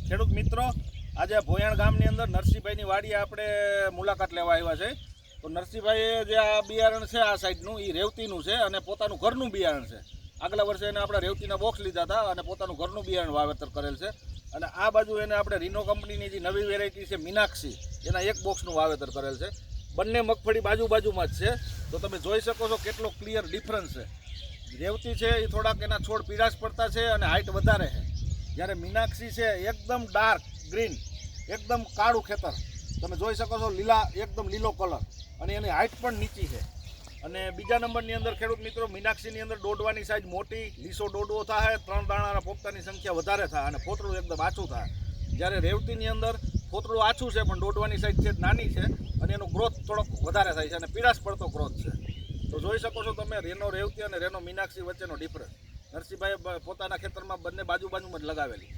ખેડૂત મિત્રો, આજે ભોયાણ ગામની અંદર નરસિંહભાઈની વાડીએ આપણે મુલાકાત લેવા આવ્યા છે. તો નરસિંહભાઈએ જે આ બિયારણ છે આ સાઈડનું એ રેવતીનું છે અને પોતાનું ઘરનું બિયારણ છે. આગલા વર્ષે એને આપણે રેવતીના બોક્સ લીધા હતા અને પોતાનું ઘરનું બિયારણ વાવેતર કરેલ છે. અને આ બાજુ એને આપણે રીનો કંપનીની જે નવી વેરાયટી છે મીનાક્ષી, એના એક બોક્સનું વાવેતર કરેલ છે. બંને મગફળી બાજુમાં જ છે. તો તમે જોઈ શકો છો કેટલો ક્લિયર ડિફરન્સ છે. રેવતી છે એ થોડાક એના છોડ પીળાશ પડતા છે અને હાઇટ વધારે છે, જ્યારે મીનાક્ષી છે એકદમ ડાર્ક ગ્રીન, એકદમ કાળું ખેતર. તમે જોઈ શકો છો એકદમ લીલો કલર, અને એની હાઇટ પણ નીચી છે. અને બીજા નંબરની અંદર ખેડૂત મિત્રો, મીનાક્ષીની અંદર દોડવાની સાઈઝ મોટી, લીસો દોડવો થાય, 3 દાણાના પોપટાની સંખ્યા વધારે થાય અને ફોતળું એકદમ આછું થાય. જ્યારે રેવતીની અંદર ફોતળું આછું છે પણ દોડવાની સાઈઝ છે નાની છે અને એનો ગ્રોથ થોડોક વધારે થાય છે અને પીળાશ પડતો ગ્રોથ છે. તો જોઈ શકો છો તમે રેનો રેવતી અને રેનો મીનાક્ષી વચ્ચેનો ડિફરન્સ. નરસિંહભાઈએ પોતાના ખેતરમાં બંને બાજુમાં જ લગાવેલી.